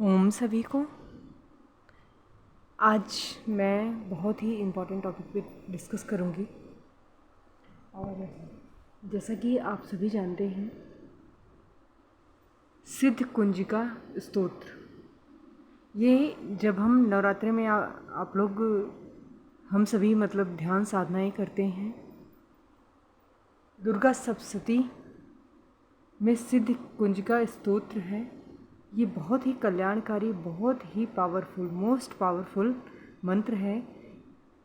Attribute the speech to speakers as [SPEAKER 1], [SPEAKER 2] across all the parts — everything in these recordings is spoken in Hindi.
[SPEAKER 1] ओम सभी को। आज मैं बहुत ही इम्पोर्टेंट टॉपिक पे डिस्कस करूँगी। और जैसा कि आप सभी जानते हैं, सिद्ध कुंजिका स्तोत्र, ये जब हम नवरात्रि में आप लोग हम सभी मतलब ध्यान साधनाएं करते हैं, दुर्गा सप्तशती में सिद्ध कुंजिका स्तोत्र है। ये बहुत ही कल्याणकारी, बहुत ही पावरफुल, मोस्ट पावरफुल मंत्र है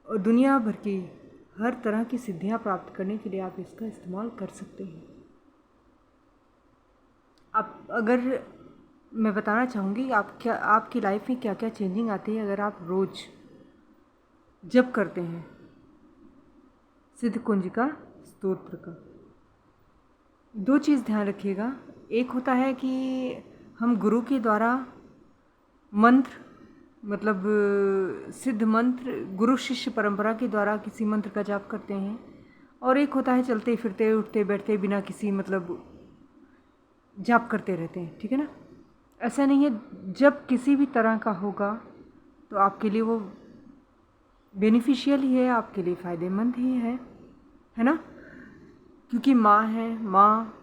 [SPEAKER 1] और दुनिया भर की हर तरह की सिद्धियां प्राप्त करने के लिए आप इसका इस्तेमाल कर सकते हैं। मैं बताना चाहूँगी आपकी लाइफ में क्या क्या चेंजिंग आती है अगर आप रोज़ जप करते हैं सिद्ध कुंजिका स्तोत्र का। दो चीज़ ध्यान रखिएगा। एक होता है कि हम गुरु के द्वारा मंत्र मतलब सिद्ध मंत्र गुरु शिष्य परंपरा के द्वारा किसी मंत्र का जाप करते हैं, और एक होता है चलते फिरते उठते बैठते बिना किसी मतलब जाप करते रहते हैं। ठीक है ना? ऐसा नहीं है। जब किसी भी तरह का होगा तो आपके लिए वो बेनिफिशियल ही है, आपके लिए फ़ायदेमंद ही है ना? क्योंकि माँ है, माँ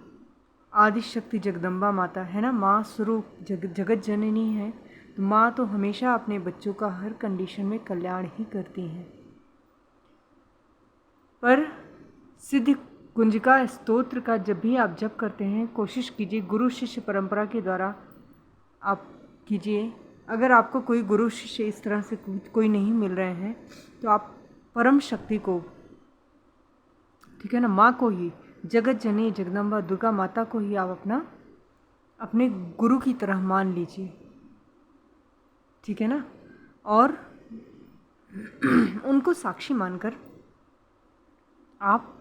[SPEAKER 1] आदि शक्ति जगदम्बा माता है ना, माँ स्वरूप जगत जननी है। तो माँ तो हमेशा अपने बच्चों का हर कंडीशन में कल्याण ही करती हैं। पर सिद्ध कुंजिका स्तोत्र का जब भी आप जप करते हैं, कोशिश कीजिए गुरु शिष्य परंपरा के द्वारा आप कीजिए। अगर आपको कोई गुरु शिष्य इस तरह से कोई नहीं मिल रहे हैं तो आप परम शक्ति को, ठीक है ना, माँ को ही, जगत जननी जगदम्बा दुर्गा माता को ही आप अपने गुरु की तरह मान लीजिए। ठीक है ना? और उनको साक्षी मानकर आप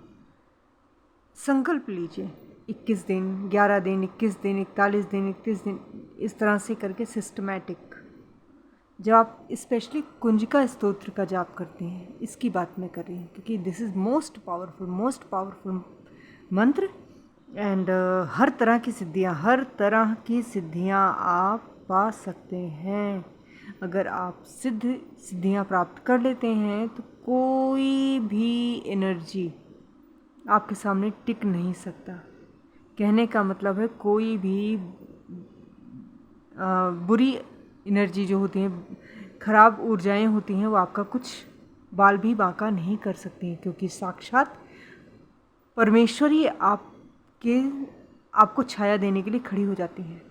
[SPEAKER 1] संकल्प लीजिए। 21 दिन, 11 दिन, 21 दिन, 41 दिन, 31 दिन, इस तरह से करके सिस्टमैटिक। जब आप स्पेशली कुंजिका स्तोत्र का जाप करते हैं, इसकी बात मैं कर रही हूँ क्योंकि दिस इज़ मोस्ट पावरफुल मंत्र। एंड हर तरह की सिद्धियाँ आप पा सकते हैं। अगर आप सिद्धियाँ प्राप्त कर लेते हैं तो कोई भी एनर्जी आपके सामने टिक नहीं सकता। कहने का मतलब है कोई भी बुरी एनर्जी जो होती हैं, खराब ऊर्जाएं होती हैं, वो आपका कुछ बाल भी बांका नहीं कर सकती हैं, क्योंकि साक्षात परमेश्वरी आपको छाया देने के लिए खड़ी हो जाती है।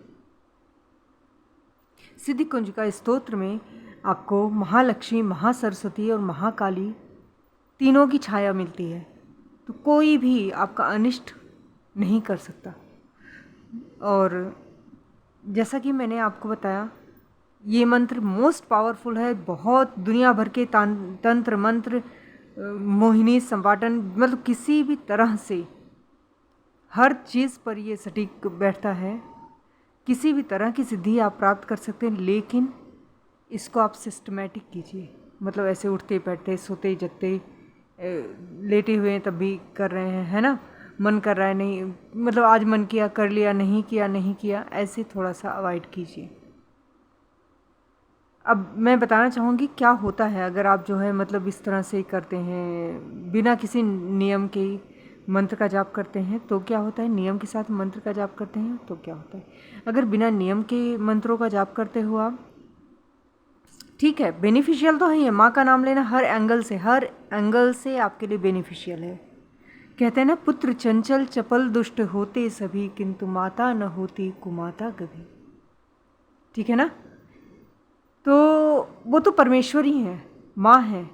[SPEAKER 1] सिद्ध कुंजिका स्तोत्र में आपको महालक्ष्मी, महासरस्वती और महाकाली तीनों की छाया मिलती है। तो कोई भी आपका अनिष्ट नहीं कर सकता। और जैसा कि मैंने आपको बताया, ये मंत्र मोस्ट पावरफुल है। बहुत दुनिया भर के तंत्र मंत्र, मोहिनी संपाटन, मतलब किसी भी तरह से हर चीज़ पर ये सटीक बैठता है। किसी भी तरह की सिद्धि आप प्राप्त कर सकते हैं, लेकिन इसको आप सिस्टमैटिक कीजिए। मतलब ऐसे उठते बैठते, सोते जगते, लेटे हुए तब भी कर रहे हैं, है ना, मन कर रहा है नहीं, मतलब आज मन किया कर लिया, नहीं किया, ऐसे थोड़ा सा अवॉइड कीजिए। अब मैं बताना चाहूँगी क्या होता है अगर आप जो है मतलब इस तरह से करते हैं, बिना किसी नियम के मंत्र का जाप करते हैं तो क्या होता है, नियम के साथ मंत्र का जाप करते हैं तो क्या होता है। अगर बिना नियम के मंत्रों का जाप करते हो आप, ठीक है, बेनिफिशियल तो है, माँ का नाम लेना हर एंगल से आपके लिए बेनिफिशियल है। कहते हैं ना, पुत्र चंचल चपल दुष्ट होते सभी, किंतु माता न होती कुमाता कभी। ठीक है ना? तो वो तो परमेश्वर ही है, माँ है।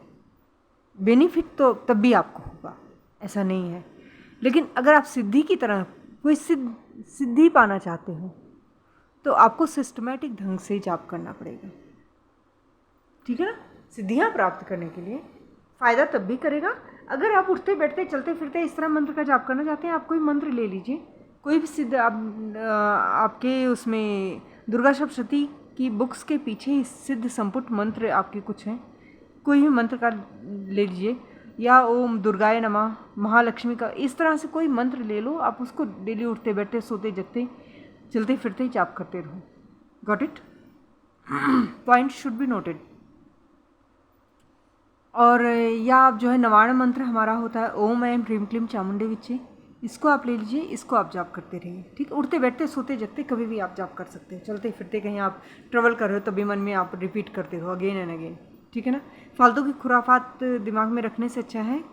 [SPEAKER 1] बेनिफिट तो तब भी आपको होगा, ऐसा नहीं है। लेकिन अगर आप सिद्धि की तरह कोई सिद्धि पाना चाहते हो तो आपको सिस्टमैटिक ढंग से जाप करना पड़ेगा। ठीक है ना? सिद्धियाँ प्राप्त करने के लिए फ़ायदा तब भी करेगा अगर आप उठते बैठते चलते फिरते इस तरह मंत्र का जाप करना चाहते हैं। आप कोई मंत्र ले लीजिए, कोई भी सिद्ध आपके उसमें दुर्गा सप्तशती की बुक्स के पीछे ही सिद्ध संपुट मंत्र आपके कुछ हैं, कोई भी मंत्र का ले लीजिए, या ओम दुर्गाय नमः, महालक्ष्मी का, इस तरह से कोई मंत्र ले लो। आप उसको डेली उठते बैठते सोते जगते चलते फिरते जाप करते रहो। Got it? Point should be noted. और या आप जो है नवाण मंत्र हमारा होता है ओम ऐं ह्रीं क्लीं चामुंडे विच्चे, इसको आप ले लीजिए, इसको आप जाप करते रहिए। ठीक, उठते बैठते सोते जगते कभी भी आप जाप कर सकते हैं। चलते फिरते कहीं आप ट्रेवल कर रहे हो तभी मन में आप रिपीट करते रहो अगेन एंड अगेन। ठीक है ना, फालतू की खुराफात दिमाग में रखने से अच्छा है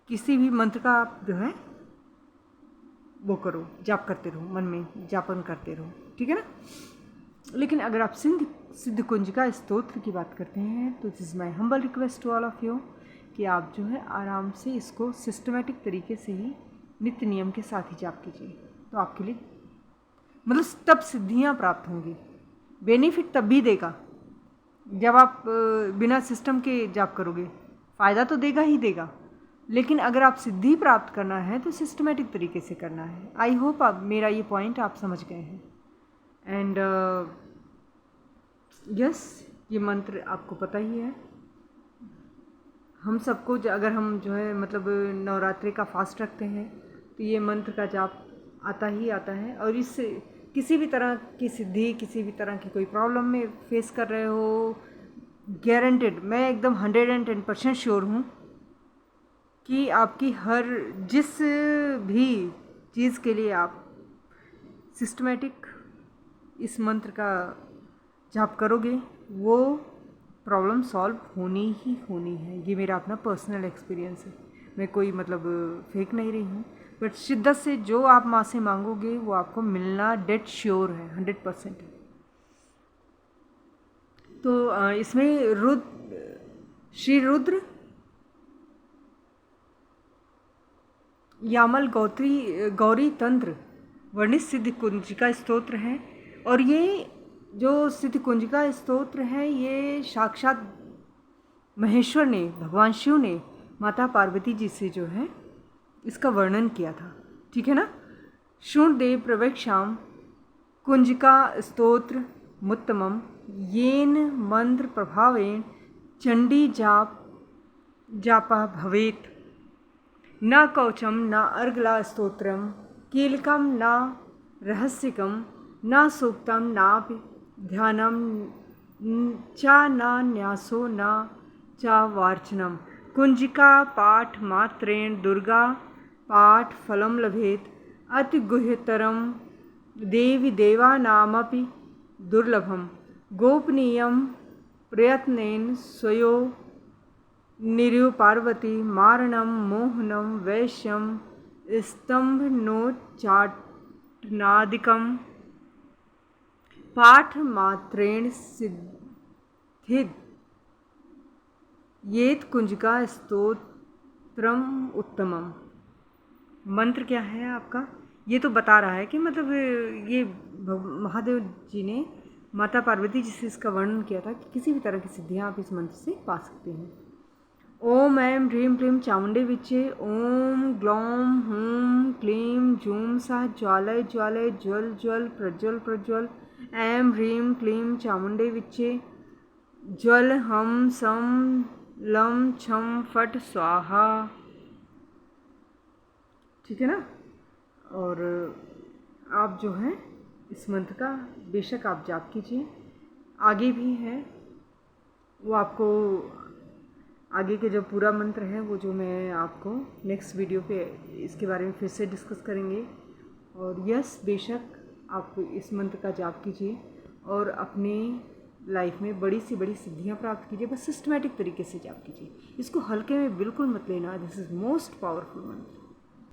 [SPEAKER 1] किसी भी मंत्र का आप जो है वो करो, जाप करते रहो, मन में जापन करते रहो। ठीक है ना। लेकिन अगर आप सिद्ध कुंजिका स्तोत्र की बात करते हैं तो this is my humble request to all of you कि आप जो है आराम से इसको सिस्टमेटिक तरीके से ही नित्य नियम के साथ ही जाप कीजिए, तो आपके लिए मतलब तब सिद्धियाँ प्राप्त होंगी। बेनिफिट तब भी देगा जब आप बिना सिस्टम के जाप करोगे, फ़ायदा तो देगा ही देगा, लेकिन अगर आप सिद्धि प्राप्त करना है तो सिस्टमेटिक तरीके से करना है। आई होप आप मेरा ये पॉइंट आप समझ गए हैं। एंड यस, ये मंत्र आपको पता ही है। हम सबको अगर हम जो है मतलब नवरात्रि का फास्ट रखते हैं तो ये मंत्र का जाप आता ही आता है। और इससे किसी भी तरह की सिद्धि, किसी भी तरह की कोई प्रॉब्लम में फेस कर रहे हो, गारंटेड, मैं एकदम 110% श्योर हूँ कि आपकी हर जिस भी चीज़ के लिए आप सिस्टमेटिक इस मंत्र का जाप करोगे वो प्रॉब्लम सॉल्व होनी ही होनी है। ये मेरा अपना पर्सनल एक्सपीरियंस है, मैं कोई मतलब फेक नहीं रही हूँ। बट शिद्दत से जो आप माँ से मांगोगे वो आपको मिलना डेड श्योर है, 100% है। तो इसमें श्री रुद्र यामल गौरी तंत्र वर्णित सिद्ध कुंजिका स्तोत्र है। और ये जो सिद्ध कुंजिका स्तोत्र है ये साक्षात महेश्वर ने, भगवान शिव ने माता पार्वती जी से जो है इसका वर्णन किया था। ठीक है ना। शूरदेव प्रवेक्षाम कुंजिका स्तोत्र मुत्तमम येन मंत्र प्रभावेन चंडी जापा भवेत, न कवचम न अर्गला स्तोत्रम कीलकम न रहस्यकम न सूक्तम नापि ध्यानम च न न्यासो न च वार्चनम कुंजिका पाठ मात्रेण दुर्गा पाठ फलम लभेत, अति गुह्यतरम देवी देवानामपि दुर्लभम गोपनीयम प्रयत्नेन स्वयो निर्यो पार्वती मारणम मोहनम वैश्यम स्तंभ नोच्चाटनादिकम पाठ मात्रेण सिद्धिद येत कुंजिका स्तोत्रम उत्तमम। मंत्र क्या है आपका, ये तो बता रहा है कि मतलब ये महादेव जी ने माता पार्वती जी से इसका वर्णन किया था कि किसी भी तरह की सिद्धियाँ आप इस मंत्र से पा सकते हैं। ओम ऐं ह्रीं क्लीं चामुंडे विच्चे, ओम ग्लौम हूं क्लीं जूं सः ज्वालय ज्वालय ज्वल ज्वल प्रज्वल प्रज्वल, ऐं ह्रीं क्लीं चामुंडे विच्चे, ज्वल हम सम लम छम फट स्वाहा। ठीक है ना। और आप जो है इस मंत्र का बेशक आप जाप कीजिए। आगे भी है वो आपको, आगे के जो पूरा मंत्र है वो जो मैं आपको नेक्स्ट वीडियो पे इसके बारे में फिर से डिस्कस करेंगे। और यस, बेशक आप इस मंत्र का जाप कीजिए और अपनी लाइफ में बड़ी से बड़ी सिद्धियां प्राप्त कीजिए। बस सिस्टमेटिक तरीके से जाप कीजिए, इसको हल्के में बिल्कुल मत लेना। दिस इज़ मोस्ट पावरफुल मंत्र।